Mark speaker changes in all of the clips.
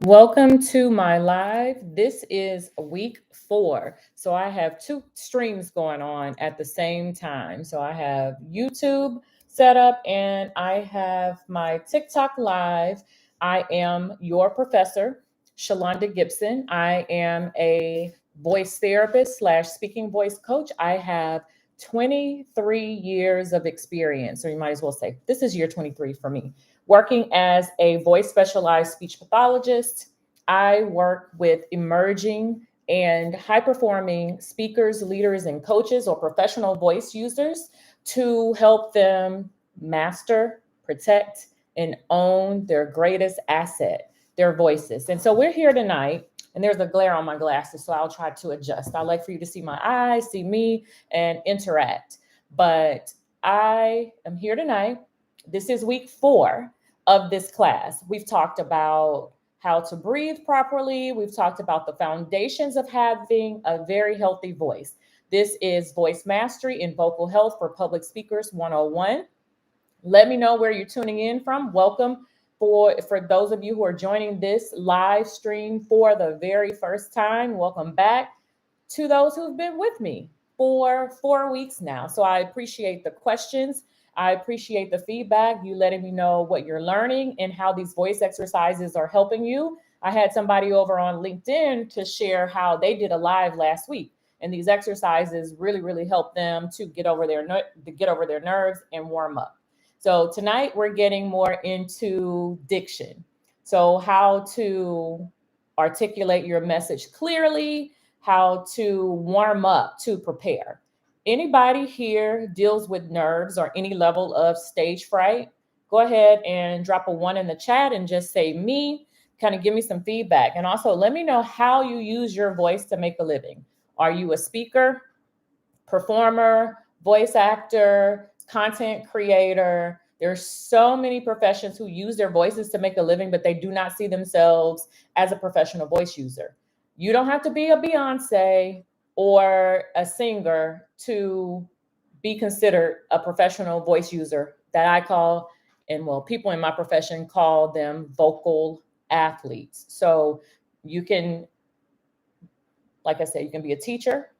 Speaker 1: Welcome to my live. This is week 4. So I have two streams going on at the same time. So I have YouTube set up and I have my TikTok live. I am your professor, Shalonda Gibson. I am a voice therapist slash speaking voice coach. I have 23 years of experience, or you might as well say this is year 23 for me working as a voice specialized speech pathologist. I work with emerging and high performing speakers, leaders, and coaches or professional voice users to help them master, protect, and own their greatest asset, their voices. And so we're here tonight, and there's a glare on my glasses, so I'll try to adjust. I like for you to see my eyes, see me, and interact. But I am here tonight. This is week 4 of this class. We've talked about how to breathe properly. We've talked about the foundations of having a very healthy voice. This is Voice Mastery and Vocal Health for Public Speakers 101. Let me know where you're tuning in from. Welcome for those of you who are joining this live stream for the very first time. Welcome back to those who've been with me for 4 weeks now. So I appreciate the questions. I appreciate the feedback, you letting me know what you're learning and how these voice exercises are helping you. I had somebody over on LinkedIn to share how they did a live last week. And these exercises really help them to get over their nerves and warm up. So tonight we're getting more into diction. So how to articulate your message clearly, how to warm up to prepare. Anybody here deals with nerves or any level of stage fright? Go ahead and drop a 1 in the chat and just say me, kind of give me some feedback. And also let me know how you use your voice to make a living. Are you a speaker, performer, voice actor, content creator? There's so many professions who use their voices to make a living, but they do not see themselves as a professional voice user. You don't have to be a Beyonce or a singer to be considered a professional voice user that I call, and well, people in my profession call them vocal athletes. So you can, like I said, you can be a teacher,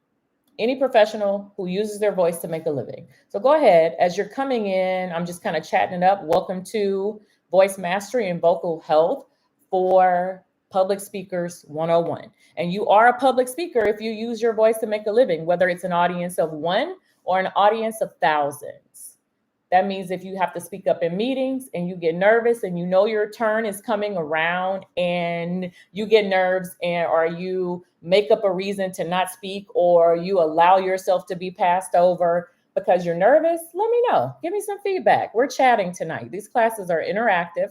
Speaker 1: any professional who uses their voice to make a living. So go ahead, as you're coming in, I'm just kind of chatting it up. Welcome to Voice Mastery and Vocal Health for Public Speakers 101. And you are a public speaker if you use your voice to make a living, whether it's an audience of 1 or an audience of thousands. That means if you have to speak up in meetings and you get nervous and you know your turn is coming around and you get nerves and or you make up a reason to not speak or you allow yourself to be passed over because you're nervous, let me know. Give me some feedback. We're chatting tonight. These classes are interactive.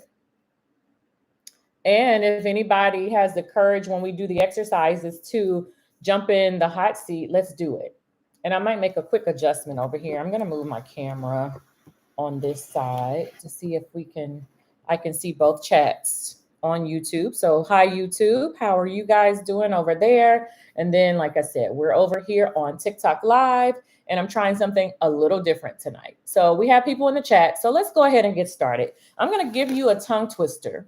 Speaker 1: And if anybody has the courage when we do the exercises to jump in the hot seat, let's do it. And I might make a quick adjustment over here. I'm going to move my camera on this side to see if I can see both chats on YouTube. So hi YouTube, how are you guys doing over there? And then like I said, we're over here on TikTok live and I'm trying something a little different tonight. So we have people in the chat. So let's go ahead and get started. I'm going to give you a tongue twister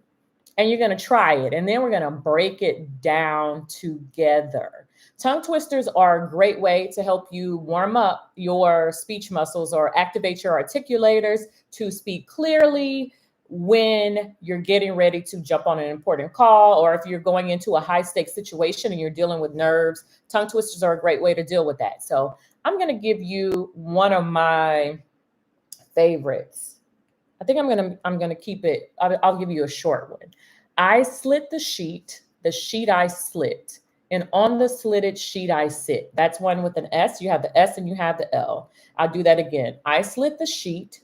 Speaker 1: and you're going to try it and then we're going to break it down together. Tongue twisters are a great way to help you warm up your speech muscles or activate your articulators to speak clearly when you're getting ready to jump on an important call, or if you're going into a high stakes situation and you're dealing with nerves. Tongue twisters are a great way to deal with that. So I'm going to give you one of my favorites. I think I'm going to keep it. I'll give you a short one. I slit the sheet I slit. And on the slitted sheet I sit. That's one with an S. You have the S and you have the L. I'll do that again. I slit the sheet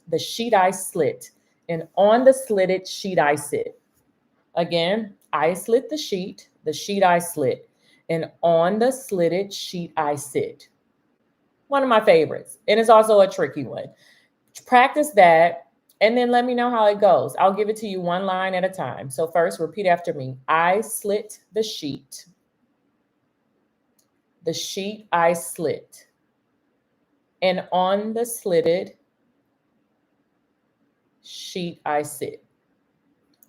Speaker 1: I slit. And on the slitted sheet I sit. Again, I slit the sheet I slit. And on the slitted sheet I sit. One of my favorites. And it's also a tricky one. Practice that and then let me know how it goes. I'll give it to you one line at a time. So first, repeat after me. I slit the sheet I slit. And on the slitted sheet I sit.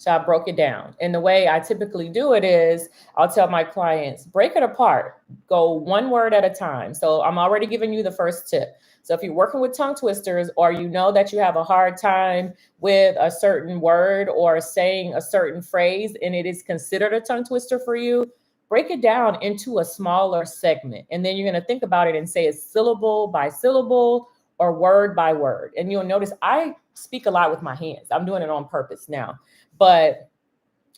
Speaker 1: So I broke it down. And the way I typically do it is I'll tell my clients, break it apart, go one word at a time. So I'm already giving you the first tip. So if you're working with tongue twisters, or you know that you have a hard time with a certain word or saying a certain phrase and it is considered a tongue twister for you, break it down into a smaller segment. And then you're going to think about it and say it syllable by syllable or word by word. And you'll notice I speak a lot with my hands. I'm doing it on purpose now. But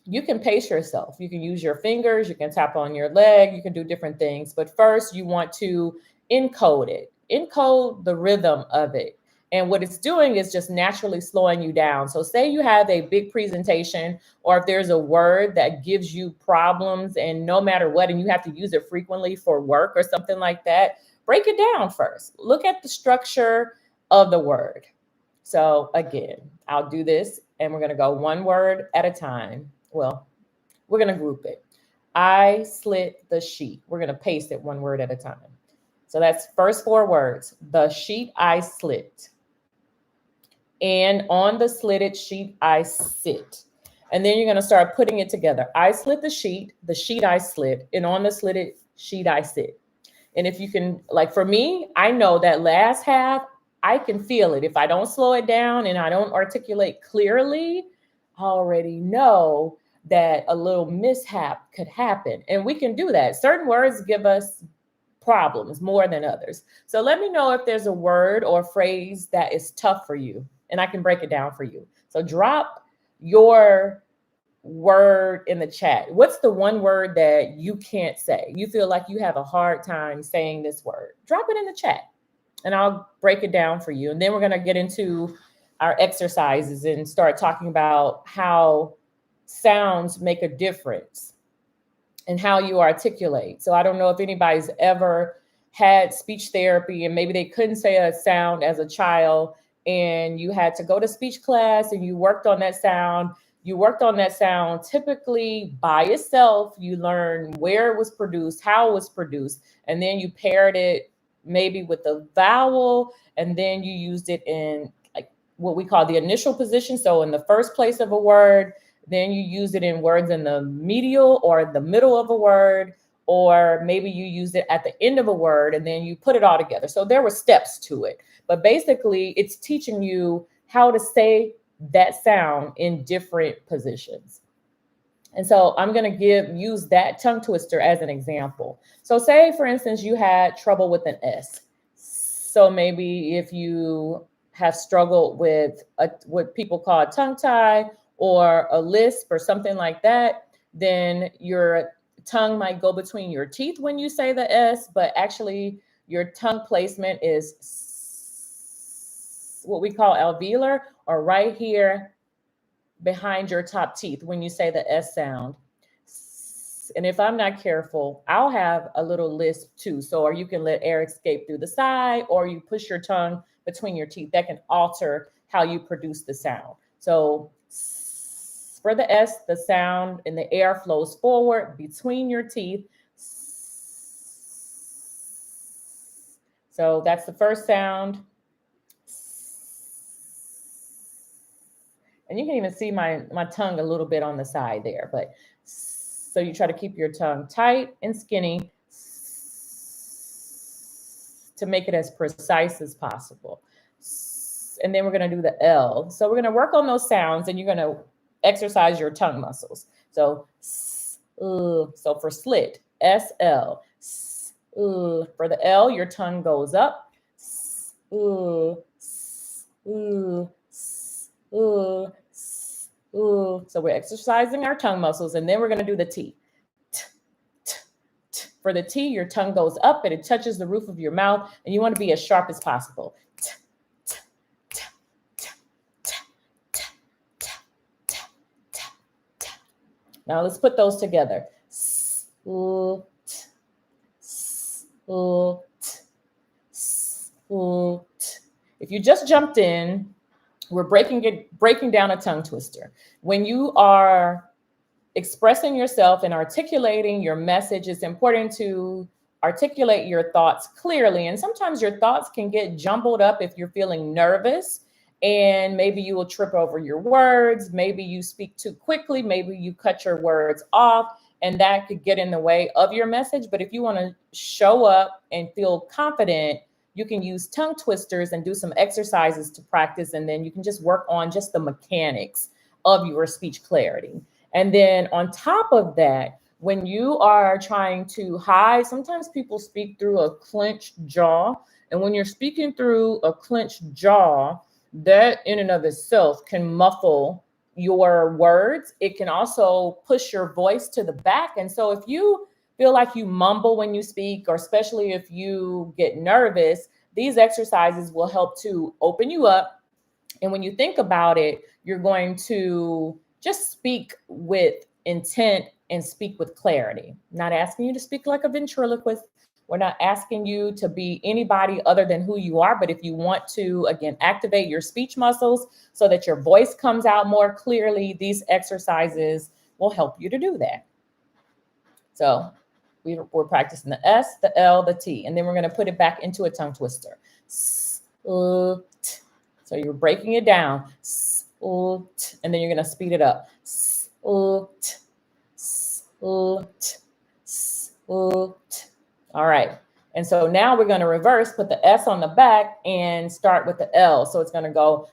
Speaker 1: you can pace yourself. You can use your fingers, you can tap on your leg, you can do different things. But first, you want to encode it, encode the rhythm of it. And what it's doing is just naturally slowing you down. So say you have a big presentation, or if there's a word that gives you problems and no matter what, and you have to use it frequently for work or something like that, break it down first. Look at the structure of the word. So again, I'll do this and we're going to go one word at a time. Well, we're going to group it. I slit the sheet. We're going to paste it one word at a time. So that's first 4 words. The sheet I slit. And on the slitted sheet I sit. And then you're going to start putting it together. I slit the sheet I slit, and on the slitted sheet I sit. And if you can, like for me, I know that last half, I can feel it. If I don't slow it down and I don't articulate clearly, I already know that a little mishap could happen. And we can do that. Certain words give us problems more than others. So let me know if there's a word or phrase that is tough for you, and I can break it down for you. So drop your word in the chat. What's the one word that you can't say? You feel like you have a hard time saying this word. Drop it in the chat and I'll break it down for you. And then we're going to get into our exercises and start talking about how sounds make a difference and how you articulate. So I don't know if anybody's ever had speech therapy and maybe they couldn't say a sound as a child and you had to go to speech class and you worked on that sound. You worked on that sound typically by yourself. You learned where it was produced, how it was produced, and then you paired it maybe with a vowel, and then you used it in like what we call the initial position. So in the first place of a word, then you use it in words in the medial or the middle of a word, or maybe you use it at the end of a word and then you put it all together. So there were steps to it, but basically it's teaching you how to say that sound in different positions. And so I'm going to use that tongue twister as an example. So say, for instance, you had trouble with an S. So maybe if you have struggled with what people call a tongue tie or a lisp or something like that, then your tongue might go between your teeth when you say the S, but actually your tongue placement is what we call alveolar, or right here behind your top teeth when you say the S sound. And if I'm not careful, I'll have a little lisp too. So, or you can let air escape through the side, or you push your tongue between your teeth. That can alter how you produce the sound. So for the S, the sound and the air flows forward between your teeth. So that's the first sound. And you can even see my tongue a little bit on the side there. But so you try to keep your tongue tight and skinny to make it as precise as possible. And then we're going to do the L. So we're going to work on those sounds and you're going to exercise your tongue muscles. So for slit, S-L. For the L, your tongue goes up. So we're exercising our tongue muscles, and then we're going to do the T. For the T, your tongue goes up and it touches the roof of your mouth, and you want to be as sharp as possible. Now let's put those together. If you just jumped in, we're breaking down a tongue twister. When you are expressing yourself and articulating your message, it's important to articulate your thoughts clearly. And sometimes your thoughts can get jumbled up if you're feeling nervous and maybe you will trip over your words. Maybe you speak too quickly. Maybe you cut your words off, and that could get in the way of your message. But if you want to show up and feel confident, you can use tongue twisters and do some exercises to practice, and then you can just work on just the mechanics of your speech clarity. And then on top of that, when you are trying to hide, sometimes people speak through a clenched jaw. And when you're speaking through a clenched jaw, that in and of itself can muffle your words. It can also push your voice to the back. And so if you feel like you mumble when you speak, or especially if you get nervous, these exercises will help to open you up. And when you think about it, you're going to just speak with intent and speak with clarity. Not asking you to speak like a ventriloquist. We're not asking you to be anybody other than who you are. But if you want to, again, activate your speech muscles so that your voice comes out more clearly, these exercises will help you to do that. So we're practicing the S, the L, the T, and then we're going to put it back into a tongue twister. So you're breaking it down. And then you're going to speed it up. All right. And so now we're going to reverse, put the S on the back and start with the L. So it's going to go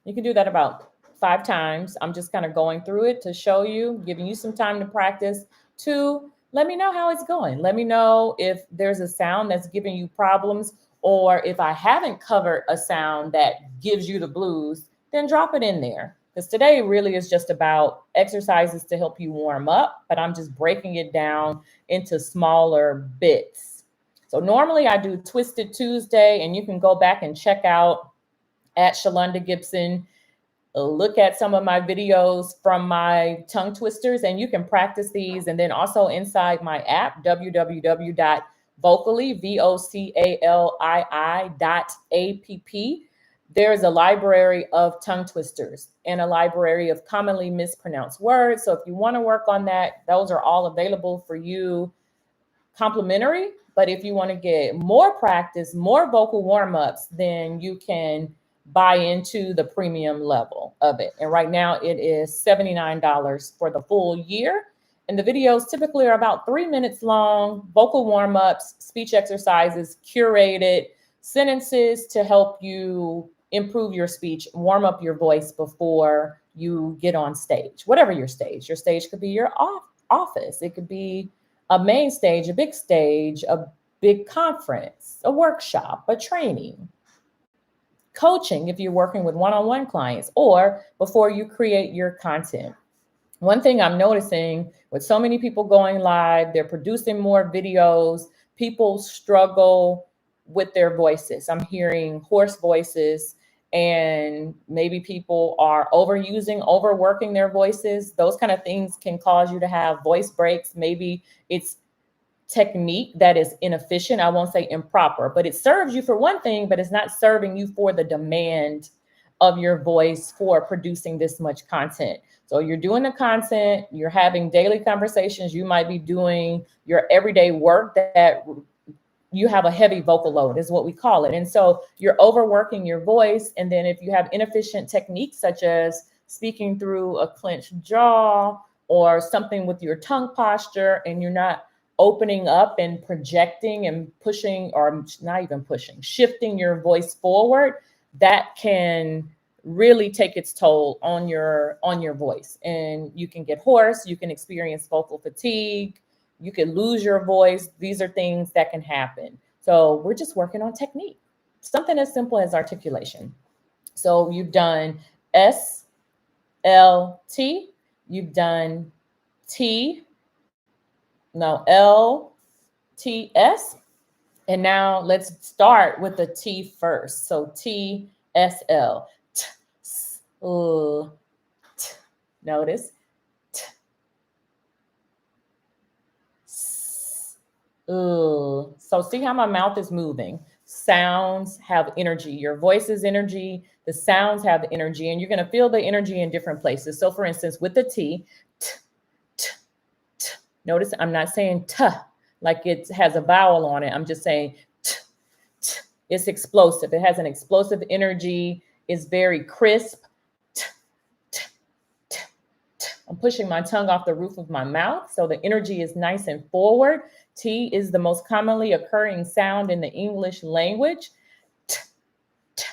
Speaker 1: You can do that about 5 times. I'm just kind of going through it to show you, giving you some time to practice. 2, let me know how it's going. Let me know if there's a sound that's giving you problems, or if I haven't covered a sound that gives you the blues, then drop it in there. Because today really is just about exercises to help you warm up, but I'm just breaking it down into smaller bits. So normally I do Twisted Tuesday, and you can go back and check out at Shalonda Gibson. Look at some of my videos from my tongue twisters, and you can practice these. And then also inside my app, www.vocally, vocalii.app, there's a library of tongue twisters and a library of commonly mispronounced words. So if you want to work on that, those are all available for you complimentary. But if you want to get more practice, more vocal warm-ups, then you can buy into the premium level of it. And right now it is $79 for the full year. And the videos typically are about 3 minutes long, vocal warm-ups, speech exercises, curated sentences to help you improve your speech, warm up your voice before you get on stage, whatever your stage. Your stage could be your office. It could be a main stage, a big conference, a workshop, a training, coaching if you're working with one-on-one clients, or before you create your content. One thing I'm noticing with so many people going live, they're producing more videos, people struggle with their voices. I'm hearing hoarse voices, and maybe people are overworking their voices. Those kind of things can cause you to have voice breaks. Maybe it's technique that is inefficient. I won't say improper, but it serves you for one thing, but it's not serving you for the demand of your voice for producing this much content. So you're doing the content, you're having daily conversations, you might be doing your everyday work that you have a heavy vocal load is what we call it. And so you're overworking your voice. And then if you have inefficient techniques, such as speaking through a clenched jaw or something with your tongue posture, and you're not opening up and projecting and pushing, or not even pushing, shifting your voice forward, that can really take its toll on your voice. And you can get hoarse, you can experience vocal fatigue, you can lose your voice. These are things that can happen. So we're just working on technique, something as simple as articulation. So you've done S, L, T, you've done T, now L, T, S, and now let's start with the T first. So T, S, L, T, S, L, T. Notice. So see how my mouth is moving. Sounds have energy. Your voice is energy. The sounds have energy, and you're going to feel the energy in different places. So for instance, with the T, t, t, t, Notice I'm not saying t like it has a vowel on it. I'm just saying t, t. It's explosive. It has an explosive energy. It's very crisp. T, t, t, t. I'm pushing my tongue off the roof of my mouth, so the energy is nice and forward. T is the most commonly occurring sound in the English language. T, t.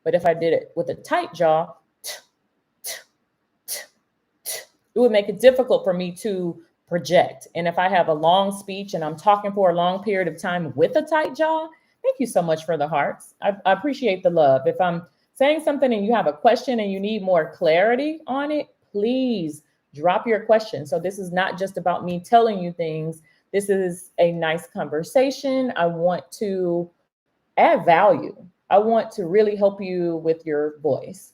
Speaker 1: But if I did it with a tight jaw, t, t, t, t, it would make it difficult for me to project. And if I have a long speech and I'm talking for a long period of time with a tight jaw, thank you so much for the hearts. I appreciate the love. If I'm saying something and you have a question and you need more clarity on it, please drop your question. So this is not just about me telling you things. This is a nice conversation. I want to add value. I want to really help you with your voice.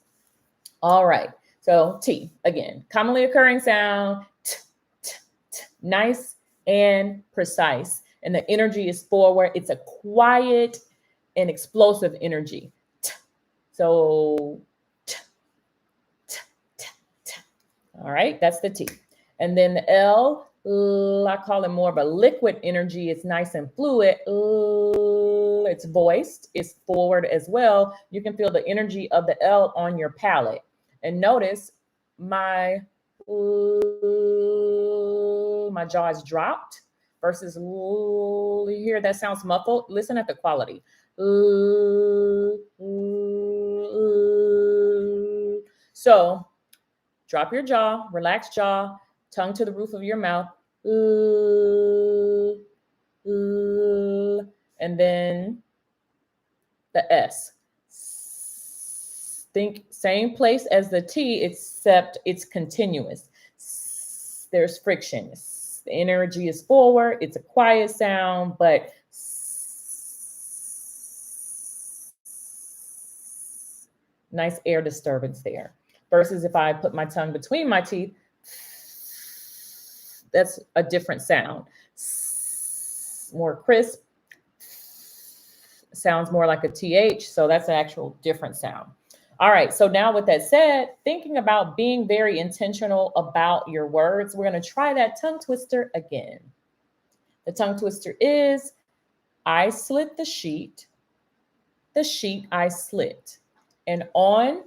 Speaker 1: All right. So T, again, commonly occurring sound, t, t, t, nice and precise. And the energy is forward. It's a quiet and explosive energy. T. So, t, t, t, t. All right, that's the T. And then the L, I call it more of a liquid energy. It's nice and fluid. It's voiced. It's forward as well. You can feel the energy of the L on your palate. And notice my jaw is dropped versus you hear that sounds muffled. Listen at the quality. So drop your jaw, relax jaw, tongue to the roof of your mouth. And then the S. Think same place as the T, except it's continuous. There's friction. The energy is forward. It's a quiet sound, but nice air disturbance there. Versus if I put my tongue between my teeth, that's a different sound. More crisp. Sounds more like a TH, so that's an actual different sound. All right, so now with that said, thinking about being very intentional about your words, we're going to try that tongue twister again. The tongue twister is, I slit the sheet I slit, and on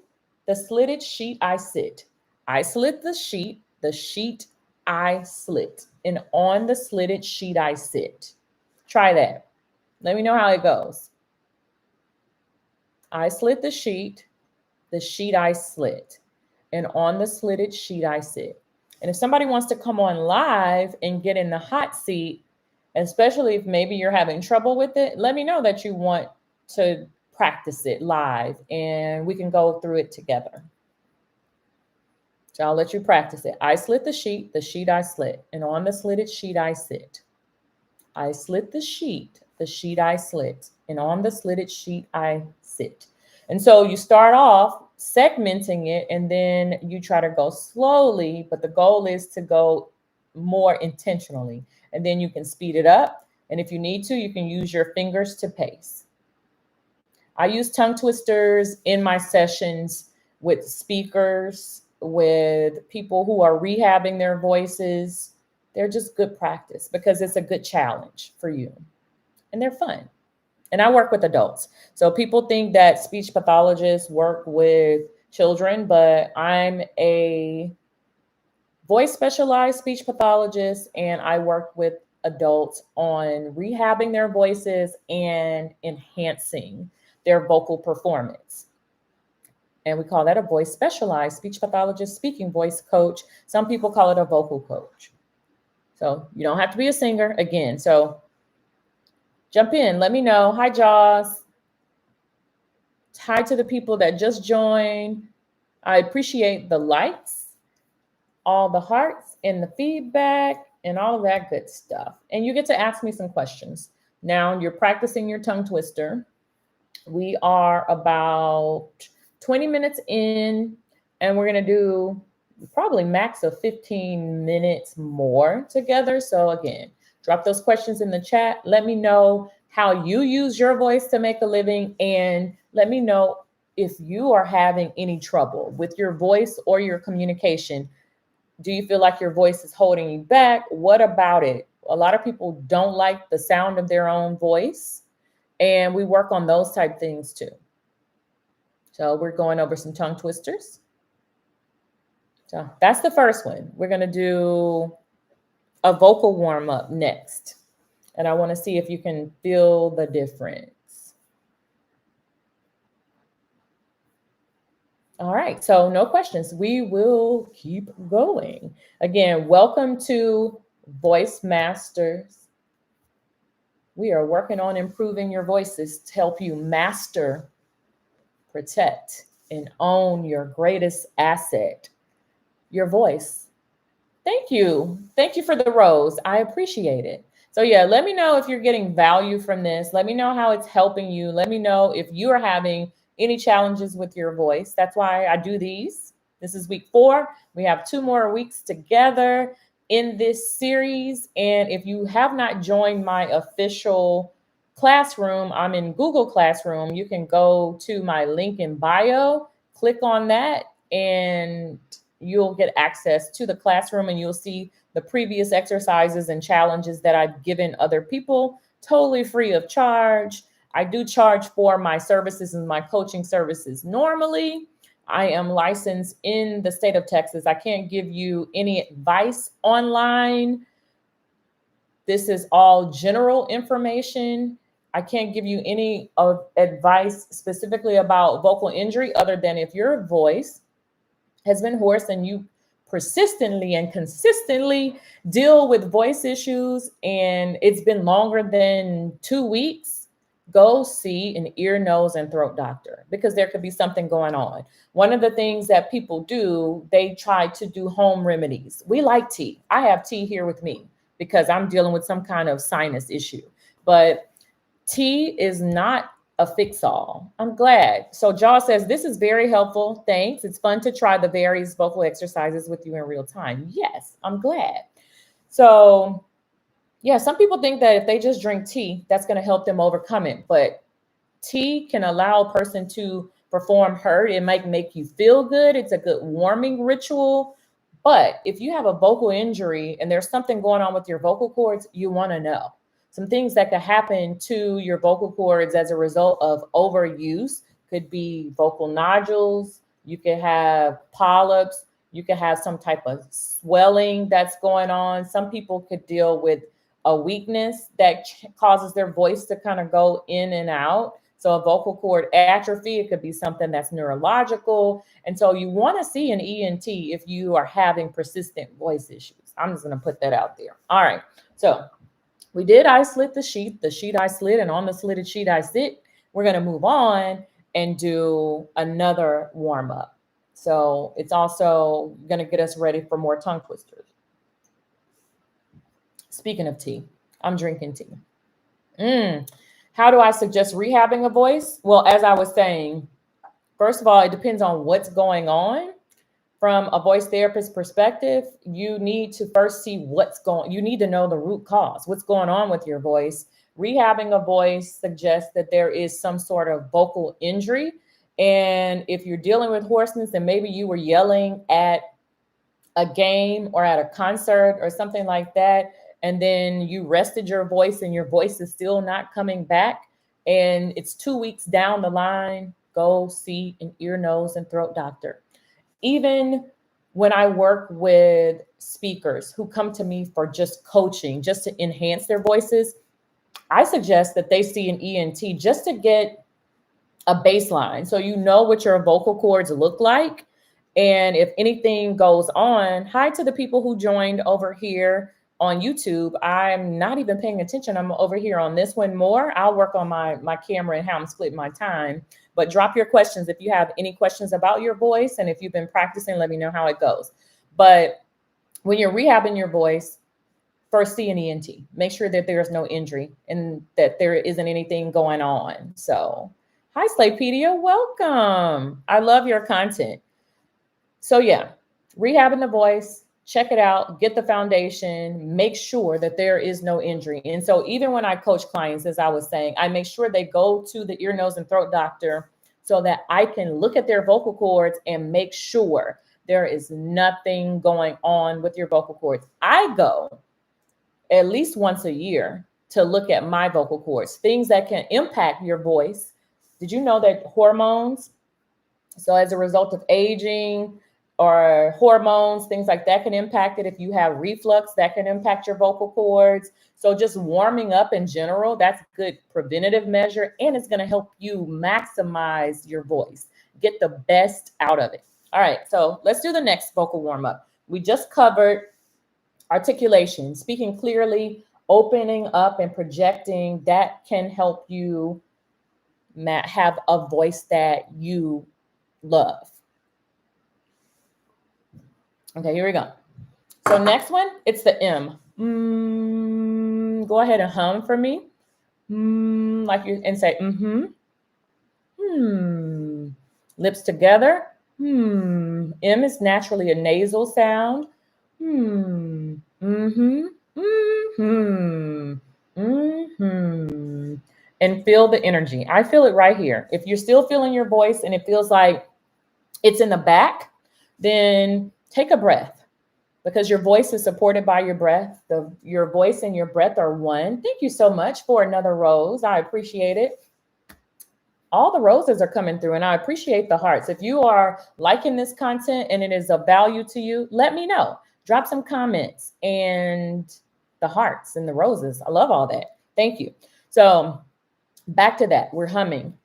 Speaker 1: the slitted sheet I sit. I slit the sheet I slit, and on the slitted sheet I sit. Try that. Let me know how it goes. I slit the sheet I slit, and on the slitted sheet I sit. And if somebody wants to come on live and get in the hot seat, especially if maybe you're having trouble with it, let me know that you want to practice it live and we can go through it together. So I'll let you practice it. I slit the sheet I slit, and on the slitted sheet I sit. I slit the sheet I slit, and on the slitted sheet I sit. And so you start off segmenting it, and then you try to go slowly, but the goal is to go more intentionally. And then you can speed it up. And if you need to, you can use your fingers to pace. I use tongue twisters in my sessions with speakers, with people who are rehabbing their voices. They're just good practice because it's a good challenge for you. And they're fun. And I work with adults. So people think that speech pathologists work with children, but I'm a voice specialized speech pathologist, and I work with adults on rehabbing their voices and enhancing their vocal performance. And we call that a voice specialized speech pathologist, speaking voice coach. Some people call it a vocal coach. So you don't have to be a singer again. So jump in, let me know. Hi, Jaws. Hi to the people that just joined. I appreciate the likes, all the hearts and the feedback and all of that good stuff. And you get to ask me some questions. Now you're practicing your tongue twister. We are about 20 minutes in, and we're going to do probably max of 15 minutes more together. So again, drop those questions in the chat. Let me know how you use your voice to make a living, and let me know if you are having any trouble with your voice or your communication. Do you feel like your voice is holding you back? What about it? A lot of people don't like the sound of their own voice, and we work on those type things too. So we're going over some tongue twisters. So that's the first one. We're going to do a vocal warm up next. And I want to see if you can feel the difference. All right, so no questions. We will keep going. Again, welcome to Voice Masters. We are working on improving your voices to help you master, protect, and own your greatest asset, your voice. Thank you. Thank you for the rose. I appreciate it. So yeah, let me know if you're getting value from this. Let me know how it's helping you. Let me know if you are having any challenges with your voice. That's why I do these. This is week 4. We have 2 more weeks together in this series. And if you have not joined my official classroom, I'm in Google Classroom. You can go to my link in bio, click on that, and you'll get access to the classroom, and you'll see the previous exercises and challenges that I've given other people totally free of charge. I do charge for my services and my coaching services normally. I am licensed in the state of Texas. I can't give you any advice online. This is all general information. I can't give you any advice specifically about vocal injury other than if your voice has been hoarse and you persistently and consistently deal with voice issues and it's been longer than 2 weeks, go see an ear, nose, and throat doctor because there could be something going on. One of the things that people do, they try to do home remedies. We like tea. I have tea here with me because I'm dealing with some kind of sinus issue. But tea is not a fix-all. I'm glad. So Jaw says, this is very helpful. Thanks. It's fun to try the various vocal exercises with you in real time. Yes, I'm glad. So yeah, some people think that if they just drink tea, that's going to help them overcome it. But tea can allow a person to perform hurt. It might make you feel good. It's a good warming ritual. But if you have a vocal injury and there's something going on with your vocal cords, you want to know. Some things that could happen to your vocal cords as a result of overuse could be vocal nodules. You could have polyps. You could have some type of swelling that's going on. Some people could deal with a weakness that causes their voice to kind of go in and out. So a vocal cord atrophy, it could be something that's neurological. And so you want to see an ENT if you are having persistent voice issues. I'm just going to put that out there. All right. So we did I slit the sheet I slit, and on the slitted sheet I sit. We're going to move on and do another warm up. So it's also going to get us ready for more tongue twisters. Speaking of tea, I'm drinking tea. How do I suggest rehabbing a voice? Well, as I was saying, first of all, it depends on what's going on. From a voice therapist perspective, you need to first see you need to know the root cause, what's going on with your voice. Rehabbing a voice suggests that there is some sort of vocal injury. And if you're dealing with hoarseness and maybe you were yelling at a game or at a concert or something like that, and then you rested your voice and your voice is still not coming back, and it's 2 weeks down the line, go see an ear, nose, and throat doctor. Even when I work with speakers who come to me for just coaching, just to enhance their voices, I suggest that they see an ENT just to get a baseline. So you know what your vocal cords look like. And if anything goes on, hi to the people who joined over here on YouTube. I'm not even paying attention. I'm over here on this one more. I'll work on my camera and how I'm splitting my time. But drop your questions if you have any questions about your voice. And if you've been practicing, let me know how it goes. But when you're rehabbing your voice, first see an ENT. Make sure that there's no injury and that there isn't anything going on. So, hi, Slaypedia. Welcome. I love your content. So yeah, rehabbing the voice, check it out, get the foundation, make sure that there is no injury. And so even when I coach clients, as I was saying, I make sure they go to the ear, nose, and throat doctor so that I can look at their vocal cords and make sure there is nothing going on with your vocal cords. I go at least once a year to look at my vocal cords, things that can impact your voice. Did you know that hormones, so as a result of aging or hormones, things like that can impact it. If you have reflux, that can impact your vocal cords. So just warming up in general, that's a good preventative measure, and it's going to help you maximize your voice, get the best out of it. All right, so let's do the next vocal warm up. We just covered articulation, speaking clearly, opening up and projecting. That can help you have a voice that you love. Okay, here we go. So next one, it's the M. Go ahead and hum for me. Like you, and say Lips together. M is naturally a nasal sound. And feel the energy. I feel it right here. If you're still feeling your voice and it feels like it's in the back, then take a breath, because your voice is supported by your breath. Your voice and your breath are one. Thank you so much for another rose. I appreciate it. All the roses are coming through, and I appreciate the hearts. If you are liking this content and it is of value to you, let me know. Drop some comments and the hearts and the roses. I love all that. Thank you. So back to that. We're humming.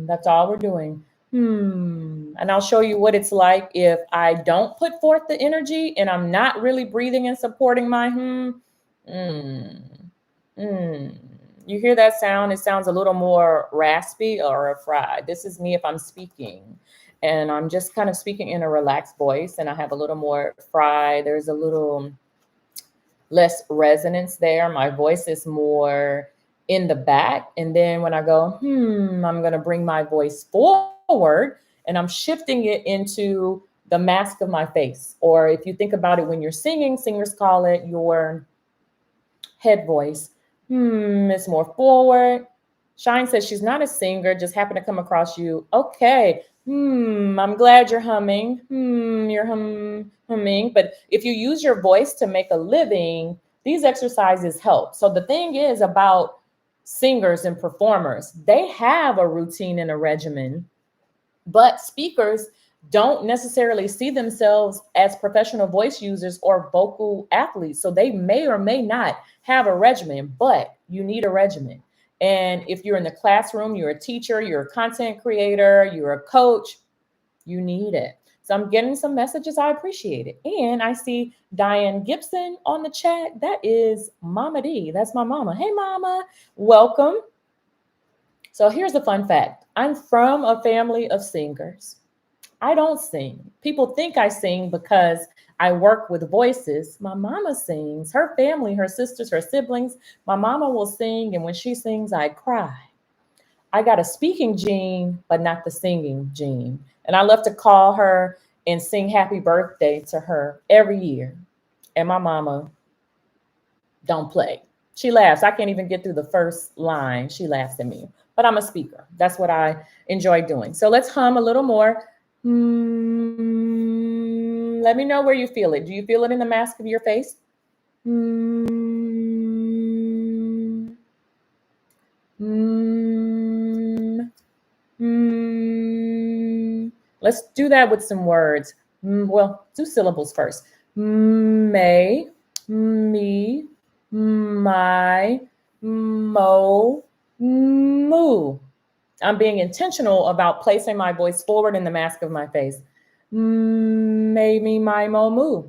Speaker 1: That's all we're doing. And I'll show you what it's like if I don't put forth the energy and I'm not really breathing and supporting my You hear that sound? It sounds a little more raspy or fried. This is me if I'm speaking, and I'm just kind of speaking in a relaxed voice, and I have a little more fry. There's a little less resonance there. My voice is more in the back. And then when I go, I'm going to bring my voice forward, and I'm shifting it into the mask of my face. Or if you think about it, when you're singing, singers call it your head voice. It's more forward. Shine says she's not a singer, just happened to come across you. Okay. I'm glad you're humming. You're humming. But if you use your voice to make a living, these exercises help. So the thing is about singers and performers, they have a routine and a regimen, but speakers don't necessarily see themselves as professional voice users or vocal athletes. So they may or may not have a regimen, but you need a regimen. And if you're in the classroom, you're a teacher, you're a content creator, you're a coach, you need it. So I'm getting some messages. I appreciate it. And I see Diane Gibson on the chat. That is Mama D. That's my mama. Hey, mama. Welcome. So here's the fun fact. I'm from a family of singers. I don't sing. People think I sing because I work with voices. My mama sings. Her family, her sisters, her siblings. My mama will sing, and when she sings, I cry. I got a speaking gene, but not the singing gene. And I love to call her and sing happy birthday to her every year. And my mama don't play. She laughs. I can't even get through the first line. She laughs at me. But I'm a speaker. That's what I enjoy doing. So let's hum a little more. Let me know where you feel it. Do you feel it in the mask of your face? Let's do that with some words. Well, do syllables first. May, me, my, mo, moo. I'm being intentional about placing my voice forward in the mask of my face. May, me, my, mo, moo.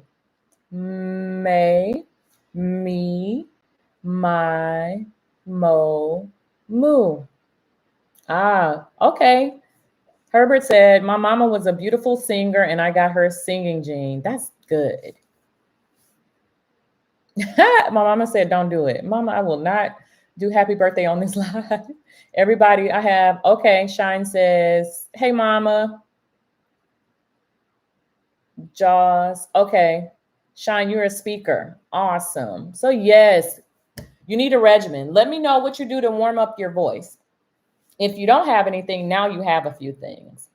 Speaker 1: May, me, my, mo, moo. Ah, okay. Herbert said, my mama was a beautiful singer and I got her singing gene. That's good. My mama said, don't do it. Mama, I will not do happy birthday on this live. Everybody I have, okay, Shine says, hey, mama. Jaws, okay. Shine, you're a speaker. Awesome. So yes, you need a regimen. Let me know what you do to warm up your voice. If you don't have anything, now you have a few things.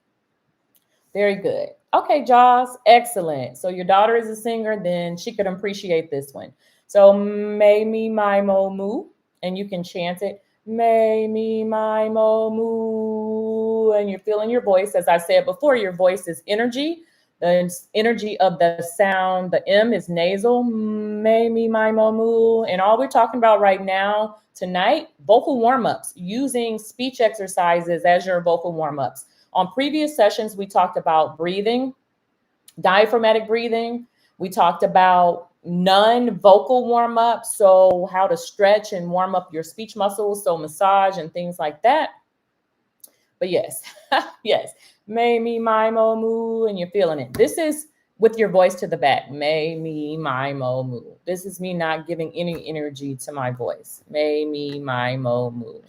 Speaker 1: Very good. Okay, Jaws, excellent. So your daughter is a singer, then she could appreciate this one. So may me my mo moo, and you can chant it. May me my mo moo, and you're feeling your voice. As I said before, your voice is energy. The energy of the sound, the M is nasal. May me my mo moo, and all we're talking about right now tonight, vocal warm ups, using speech exercises as your vocal warm ups. On previous sessions, we talked about breathing, diaphragmatic breathing. We talked about non-vocal warm-up, so how to stretch and warm up your speech muscles, so massage and things like that. But yes, yes, may me, my, mo, moo, and you're feeling it. This is with your voice to the back. May me, my, mo, moo. This is me not giving any energy to my voice. May me, my, mo, moo.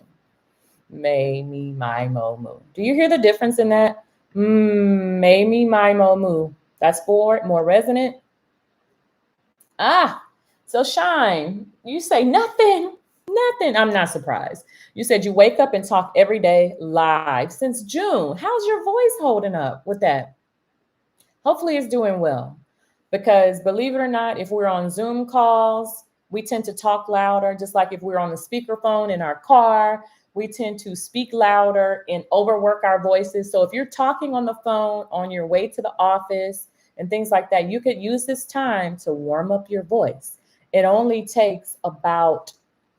Speaker 1: May me, my, mo, moo. Do you hear the difference in that? May me, my, mo, moo. That's forward, more resonant. Ah, so Shine, you say nothing, nothing. I'm not surprised. You said you wake up and talk every day live since June. How's your voice holding up with that? Hopefully it's doing well. Because believe it or not, if we're on Zoom calls, we tend to talk louder, just like if we're on the speakerphone in our car, we tend to speak louder and overwork our voices. So if you're talking on the phone on your way to the office and things like that, you could use this time to warm up your voice. It only takes about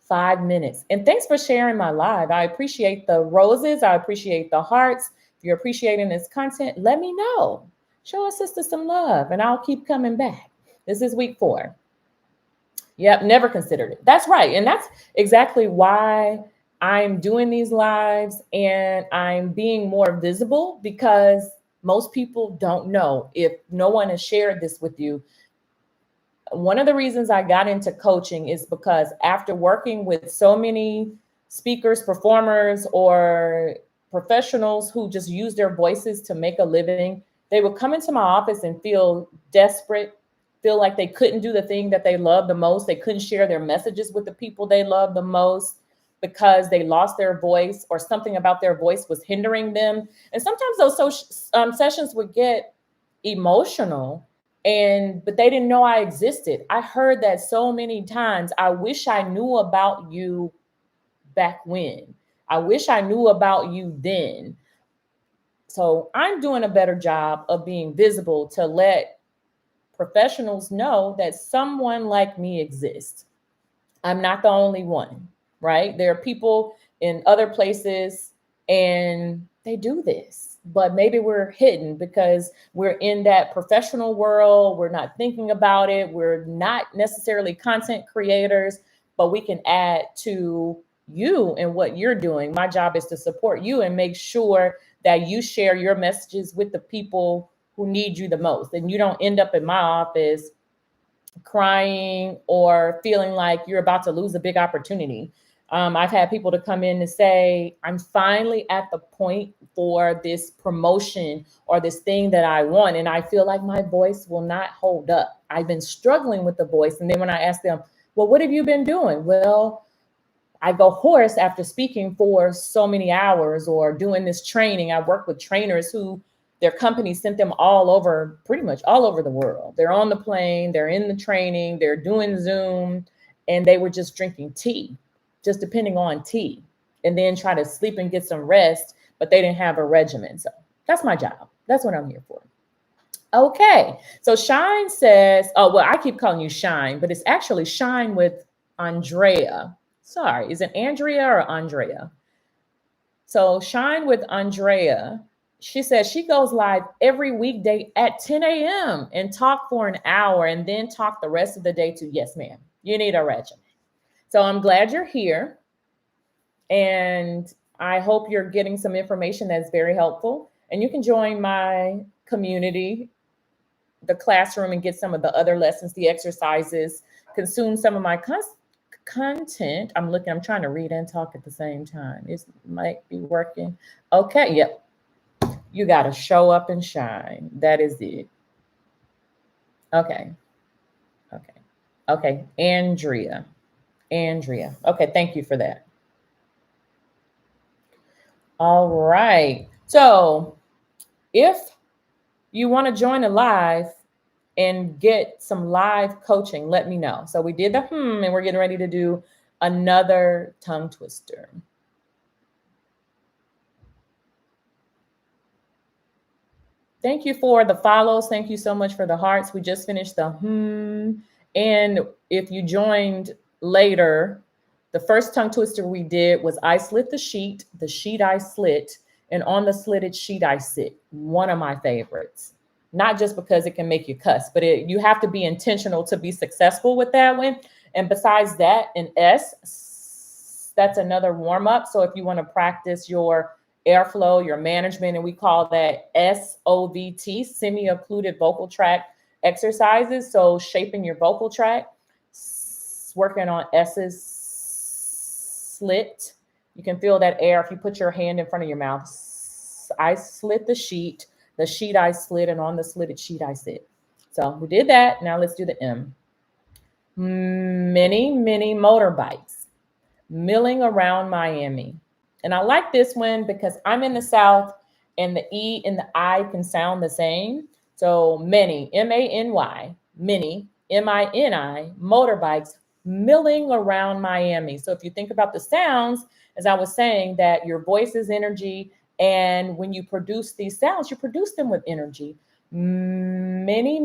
Speaker 1: 5 minutes. And thanks for sharing my live. I appreciate the roses. I appreciate the hearts. If you're appreciating this content, let me know. Show a sister some love and I'll keep coming back. This is week 4. Yep, never considered it. That's right. And that's exactly why I'm doing these lives and I'm being more visible, because most people don't know. If no one has shared this with you, one of the reasons I got into coaching is because after working with so many speakers, performers, or professionals who just use their voices to make a living, they would come into my office and feel desperate, feel like they couldn't do the thing that they love the most. They couldn't share their messages with the people they love the most because they lost their voice or something about their voice was hindering them. And sometimes those sessions would get emotional, but they didn't know I existed. I heard that so many times. I wish I knew about you back when. I wish I knew about you then. So I'm doing a better job of being visible to let professionals know that someone like me exists. I'm not the only one, right? There are people in other places and they do this, but maybe we're hidden because we're in that professional world. We're not thinking about it. We're not necessarily content creators, but we can add to you and what you're doing. My job is to support you and make sure that you share your messages with the people who need you the most. And you don't end up in my office crying or feeling like you're about to lose a big opportunity. I've had people to come in and say, I'm finally at the point for this promotion or this thing that I want. And I feel like my voice will not hold up. I've been struggling with the voice. And then when I ask them, well, what have you been doing? Well, I go hoarse after speaking for so many hours or doing this training. I work with trainers who their company sent them all over, pretty much all over the world. They're on the plane, they're in the training, they're doing Zoom, and they were just drinking tea, just depending on tea, and then try to sleep and get some rest, but they didn't have a regimen. So that's my job. That's what I'm here for. Okay, so Shine says, oh, well, I keep calling you Shine, but it's actually Shine with Andrea. Sorry, is it Andrea or Andrea? So Shine with Andrea, she says she goes live every weekday at 10 a.m. and talk for an hour and then talk the rest of the day to, yes, ma'am, you need a regimen. So I'm glad you're here. And I hope you're getting some information that's very helpful. And you can join my community, the classroom, and get some of the other lessons, the exercises, consume some of my content. I'm trying to read and talk at the same time. It might be working. Okay, yep. You got to show up and shine. That is it. Okay. Andrea. Okay, thank you for that. All right. So if you want to join a live and get some live coaching, let me know. So we did the and we're getting ready to do another tongue twister. Thank you for the follows. Thank you so much for the hearts. We just finished the And if you joined later, the first tongue twister we did was I slit the sheet I slit, and on the slitted sheet I sit. One of my favorites. Not just because it can make you cuss, but you have to be intentional to be successful with that one. And besides that, an S, that's another warm up. So if you want to practice your airflow, your management, and we call that SOVT, semi-occluded vocal tract exercises. So shaping your vocal tract, working on S's, slit. You can feel that air if you put your hand in front of your mouth. I slit the sheet I slit, and on the slitted sheet I sit. So we did that. Now let's do the M. Many motorbikes milling around Miami. And I like this one because I'm in the South and the E and the I can sound the same. So many, M-A-N-Y, many, M-I-N-I, motorbikes milling around Miami. So if you think about the sounds, as I was saying, that your voice is energy. And when you produce these sounds, you produce them with energy. Many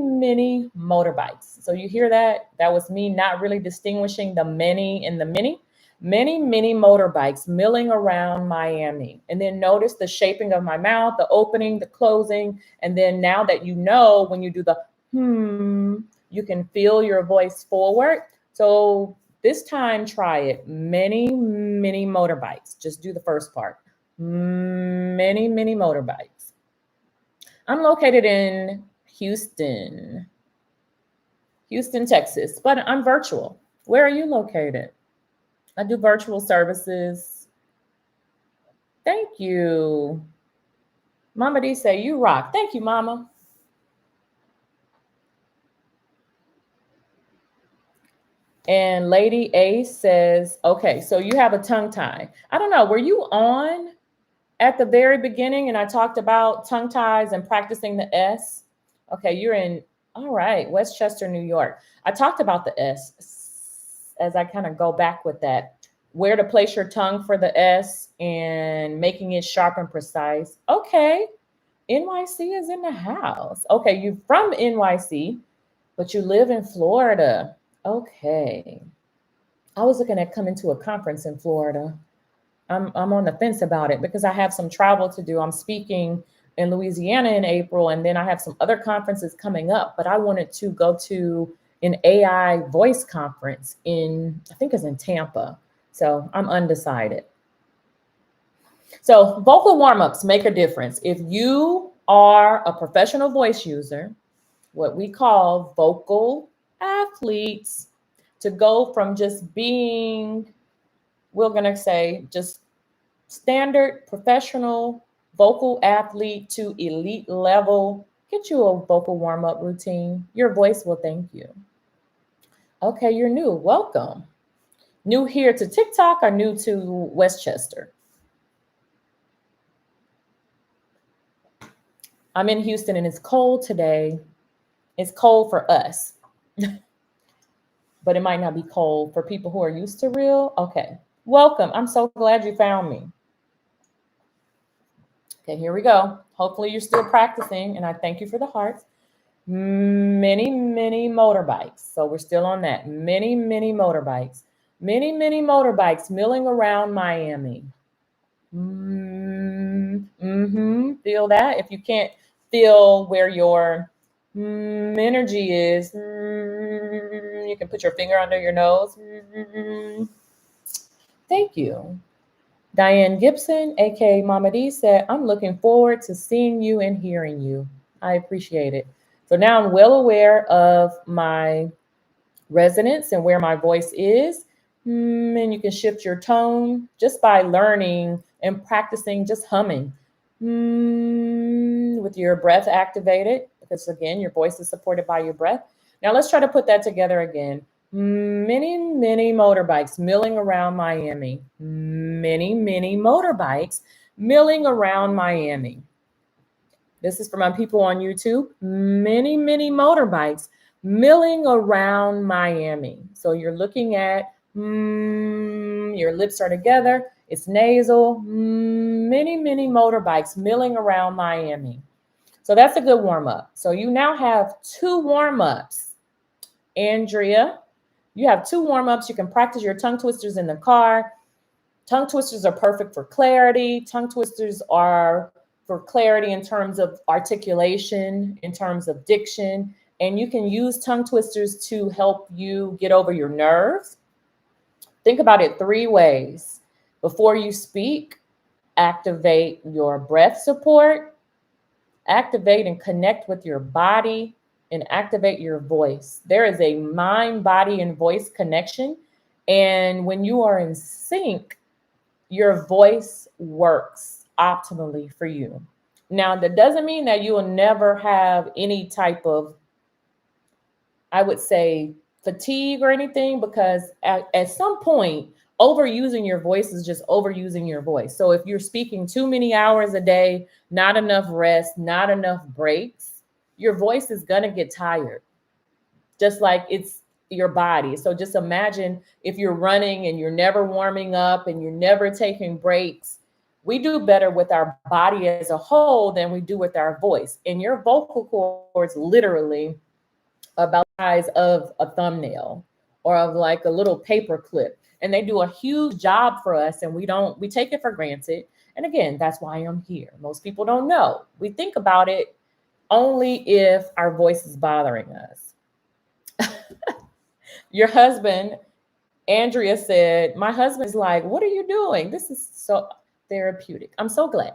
Speaker 1: motorbikes. So you hear that? That was me not really distinguishing the many and the many. Many motorbikes milling around Miami. And then notice the shaping of my mouth, the opening, the closing. And then now that you know, when you do the you can feel your voice forward. So this time, try it. Many motorbikes. Just do the first part. Many motorbikes. I'm located in Houston, Texas, but I'm virtual. Where are you located? I do virtual services. Thank you. Mama D say, you rock. Thank you, Mama. And Lady A says, okay, so you have a tongue tie. I don't know, were you on at the very beginning and I talked about tongue ties and practicing the S? Okay, you're in, all right, Westchester, New York. I talked about the S as I kind of go back with that. Where to place your tongue for the S and making it sharp and precise. Okay, NYC is in the house. Okay, you're from NYC, but you live in Florida. Okay. I was looking at coming to a conference in Florida. I'm on the fence about it because I have some travel to do. I'm speaking in Louisiana in April, and then I have some other conferences coming up, but I wanted to go to an AI voice conference I think it's in Tampa. So I'm undecided. So vocal warm-ups make a difference. If you are a professional voice user, what we call vocal athletes, to go from just being, we're going to say, just standard professional vocal athlete to elite level, get you a vocal warm-up routine. Your voice will thank you. Okay, you're new. Welcome. New here to TikTok or new to Westchester? I'm in Houston and it's cold today. It's cold for us, but it might not be cold for people who are used to real. Okay, welcome. I'm so glad you found me. Okay, here we go. Hopefully you're still practicing, and I thank you for the hearts. Many motorbikes. So we're still on that. Many motorbikes. Many motorbikes milling around Miami. Feel that? If you can't feel where your energy is, you can put your finger under your nose. Thank you. Diane Gibson, aka Mama D, said, I'm looking forward to seeing you and hearing you. I appreciate it. So now I'm well aware of my resonance and where my voice is. And you can shift your tone just by learning and practicing just humming with your breath activated, because again, your voice is supported by your breath. Now let's try to put that together again. Many motorbikes milling around Miami. Many motorbikes milling around Miami. This is for my people on YouTube. Many, many motorbikes milling around Miami. So you're looking at your lips are together. It's nasal. Many, many motorbikes milling around Miami. So that's a good warm up. So you now have two warm ups. Andrea, you have two warm ups. You can practice your tongue twisters in the car. Tongue twisters are perfect for clarity. Tongue twisters are for clarity in terms of articulation, in terms of diction. And you can use tongue twisters to help you get over your nerves. Think about it three ways. Before you speak, activate your breath support, activate and connect with your body, and activate your voice. There is a mind, body, and voice connection. And when you are in sync, your voice works optimally for you. Now, that doesn't mean that you will never have any type of, I would say, fatigue or anything, because at some point, overusing your voice is just overusing your voice. So if you're speaking too many hours a day, not enough rest, not enough breaks, your voice is going to get tired, just like it's your body. So just imagine if you're running and you're never warming up and you're never taking breaks. We do better with our body as a whole than we do with our voice. And your vocal cords literally about the size of a thumbnail or of like a little paper clip. And they do a huge job for us, and we take it for granted. And again, that's why I'm here. Most people don't know. We think about it only if our voice is bothering us. Your husband, Andrea said, my husband is like, what are you doing? This is so therapeutic. I'm so glad.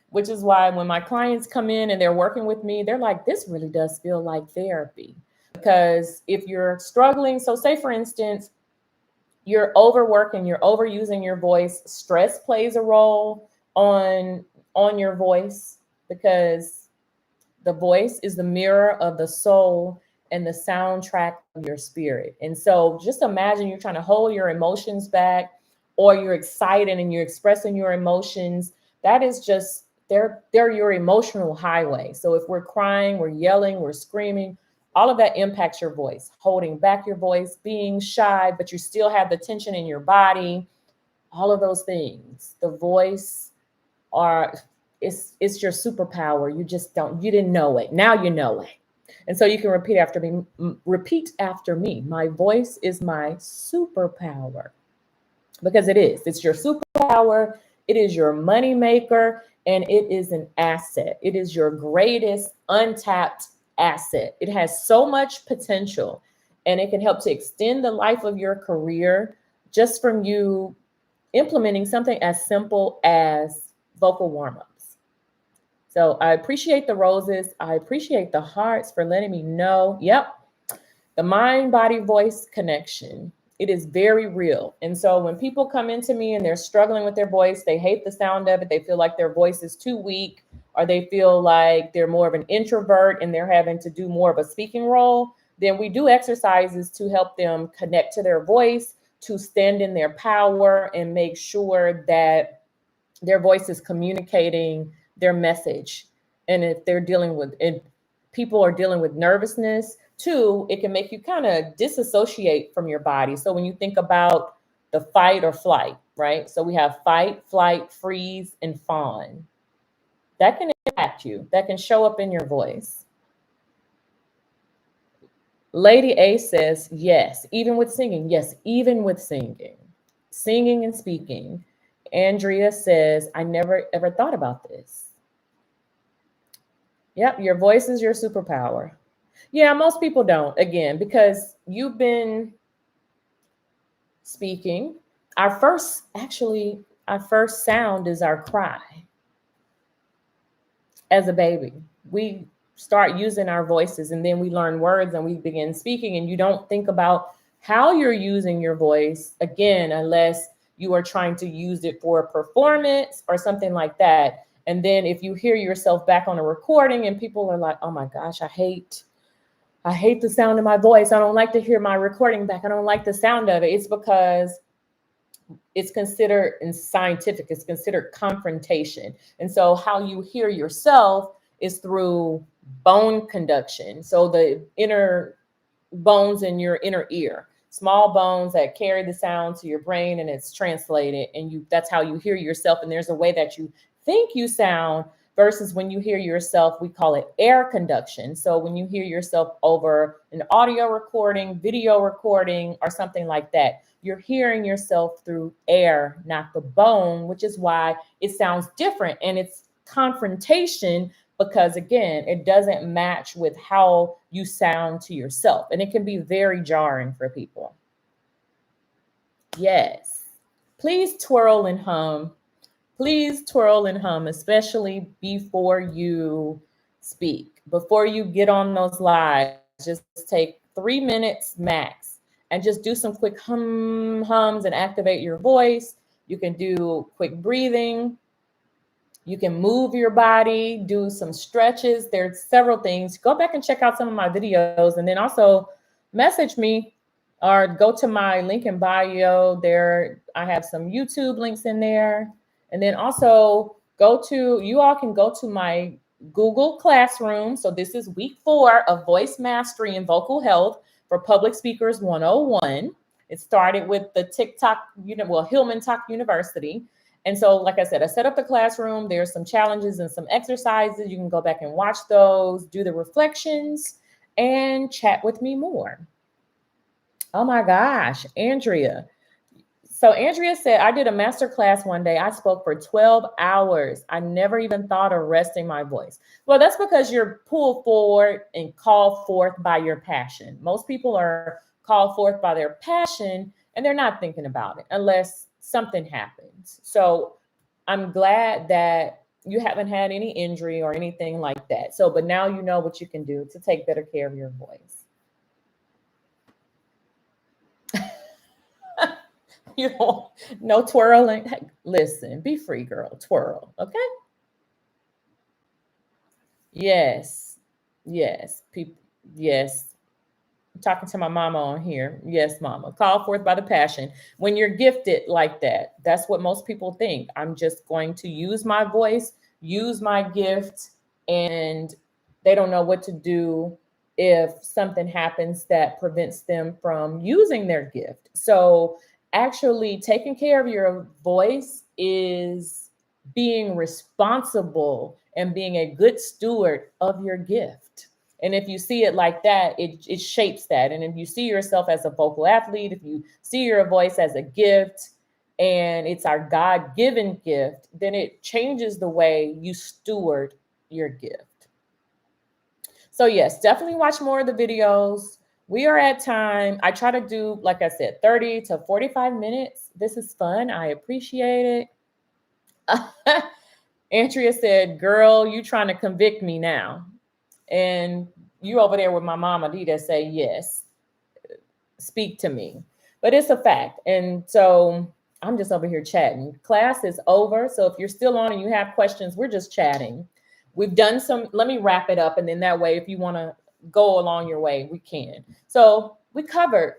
Speaker 1: Which is why when my clients come in and they're working with me, they're like, this really does feel like therapy. Because if you're struggling, so say for instance, you're overworking, you're overusing your voice, stress plays a role on your voice, because the voice is the mirror of the soul and the soundtrack of your spirit. And so just imagine you're trying to hold your emotions back, or you're excited and you're expressing your emotions. That is just, they're your emotional highway. So if we're crying, we're yelling, we're screaming, all of that impacts your voice. Holding back your voice, being shy, but you still have the tension in your body, all of those things. The voice it's your superpower. You didn't know it. Now you know it. And so you can repeat after me. Repeat after me. My voice is my superpower. Because it is. It's your superpower. It is your money maker, and it is an asset. It is your greatest untapped asset. It has so much potential, and it can help to extend the life of your career just from you implementing something as simple as vocal warm-ups. So I appreciate the roses. I appreciate the hearts for letting me know. Yep. The mind, body, voice connection. It is very real. And so when people come into me and they're struggling with their voice, they hate the sound of it, they feel like their voice is too weak, or they feel like they're more of an introvert and they're having to do more of a speaking role, then we do exercises to help them connect to their voice, to stand in their power and make sure that their voice is communicating their message. And if people are dealing with nervousness, too, it can make you kind of disassociate from your body. So when you think about the fight or flight, right? So we have fight, flight, freeze, and fawn. That can impact you. That can show up in your voice. Lady A says, yes, even with singing. Yes, even with singing. Singing and speaking. Andrea says, I never ever thought about this. Yep, your voice is your superpower. Yeah, most people don't, again, because you've been speaking. Our first sound is our cry. As a baby, we start using our voices, and then we learn words and we begin speaking, and you don't think about how you're using your voice, again, unless you are trying to use it for a performance or something like that. And then if you hear yourself back on a recording and people are like, oh my gosh, I hate the sound of my voice. I don't like to hear my recording back. I don't like the sound of it. It's because it's considered, in scientific, it's considered confrontation. And so how you hear yourself is through bone conduction. So the inner bones in your inner ear, small bones that carry the sound to your brain, and it's translated, and you that's how you hear yourself. And there's a way that you think you sound versus when you hear yourself, we call it air conduction. So when you hear yourself over an audio recording, video recording, or something like that, you're hearing yourself through air, not the bone, which is why it sounds different. And it's confrontation because, again, it doesn't match with how you sound to yourself. And it can be very jarring for people. Yes. Please twirl and hum. Please twirl and hum, especially before you speak. Before you get on those lives, just take 3 minutes max and just do some quick hums and activate your voice. You can do quick breathing. You can move your body, do some stretches. There's several things. Go back and check out some of my videos, and then also message me or go to my link in bio. There, I have some YouTube links in there. And then also you all can go to my Google Classroom. So this is week 4 of Voice Mastery and Vocal Health for Public Speakers 101. It started with the Hillman Talk University. And so, like I said, I set up the classroom. There's some challenges and some exercises. You can go back and watch those, do the reflections, and chat with me more. Oh my gosh, Andrea. So Andrea said, I did a master class one day. I spoke for 12 hours. I never even thought of resting my voice. Well, that's because you're pulled forward and called forth by your passion. Most people are called forth by their passion and they're not thinking about it unless something happens. So I'm glad that you haven't had any injury or anything like that. So, but now you know what you can do to take better care of your voice. You know, no twirling. Hey, listen, be free, girl. Twirl, okay? Yes, yes, people, yes. I'm talking to my mama on here. Yes, mama. Call forth by the passion. When you're gifted like that, that's what most people think. I'm just going to use my voice, use my gift, and they don't know what to do if something happens that prevents them from using their gift. So actually taking care of your voice is being responsible and being a good steward of your gift. And if you see it like that, it shapes that. And if you see yourself as a vocal athlete, if you see your voice as a gift and it's our God-given gift, then it changes the way you steward your gift. So yes, definitely watch more of the videos. We are at time. I try to do, like I said, 30 to 45 minutes. This is fun. I appreciate it. Andrea said, girl, you trying to convict me now. And you over there with my mama D that say, yes, speak to me. But it's a fact. And so I'm just over here chatting. Class is over. So if you're still on and you have questions, we're just chatting. We've done some, let me wrap it up. And then that way, if you want to go along your way, we can. So we covered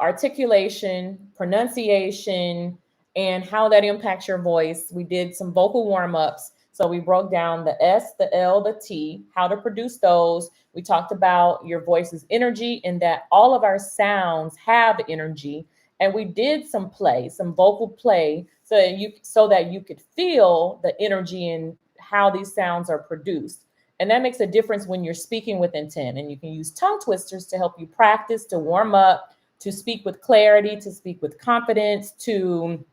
Speaker 1: articulation, pronunciation, and how that impacts your voice. We did some vocal warm-ups. So we broke down the S, the L, the T, how to produce those. We talked about your voice's energy and that all of our sounds have energy. And we did some play, some vocal play, so that you could feel the energy in how these sounds are produced. And that makes a difference when you're speaking with intent. And you can use tongue twisters to help you practice, to warm up, to speak with clarity, to speak with confidence, to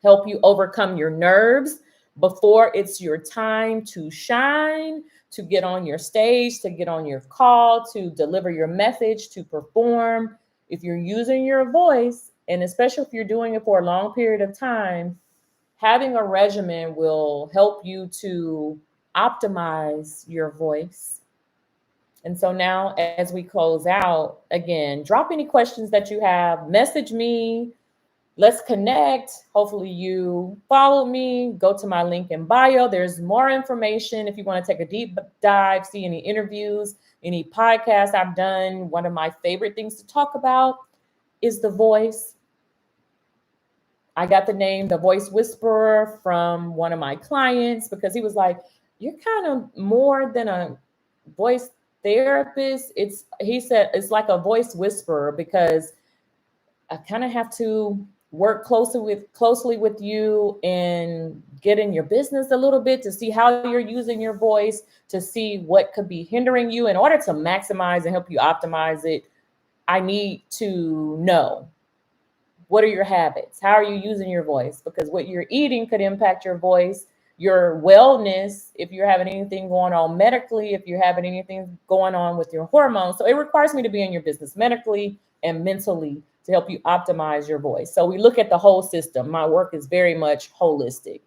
Speaker 1: help you overcome your nerves before it's your time to shine, to get on your stage, to get on your call, to deliver your message, to perform. If you're using your voice, and especially if you're doing it for a long period of time, having a regimen will help you to optimize your voice. And so now as we close out, again, drop any questions that you have, message me, let's connect. Hopefully you follow me, go to my link in bio. There's more information if you want to take a deep dive, see any interviews, any podcasts I've done. One of my favorite things to talk about is the voice. I got the name, the voice whisperer, from one of my clients because he was like, you're kind of more than a voice therapist. He said it's like a voice whisperer because I kind of have to work closely with you and get in your business a little bit to see how you're using your voice, to see what could be hindering you. In order to maximize and help you optimize it, I need to know, what are your habits? How are you using your voice? Because what you're eating could impact your voice, your wellness, if you're having anything going on medically, if you're having anything going on with your hormones. So it requires me to be in your business medically and mentally to help you optimize your voice. So we look at the whole system. My work is very much holistic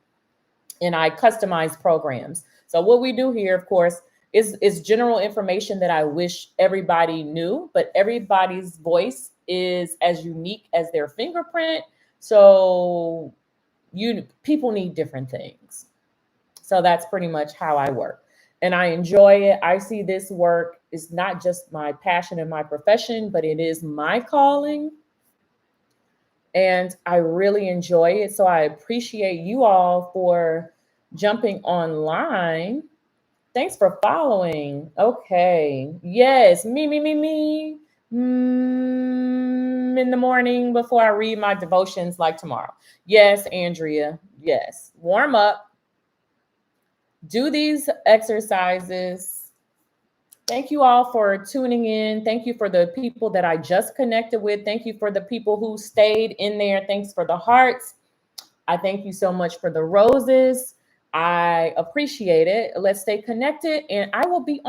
Speaker 1: and I customize programs. So what we do here, of course, is general information that I wish everybody knew, but everybody's voice is as unique as their fingerprint. So you people need different things. So that's pretty much how I work. And I enjoy it. I see this work is not just my passion and my profession, but it is my calling. And I really enjoy it. So I appreciate you all for jumping online. Thanks for following. Okay. Yes. Me. In the morning before I read my devotions like tomorrow. Yes, Andrea. Yes. Warm up. Do these exercises. Thank you all for tuning in. Thank you for the people that I just connected with. Thank you for the people who stayed in there. Thanks for the hearts. I thank you so much for the roses. I appreciate it. Let's stay connected, and I will be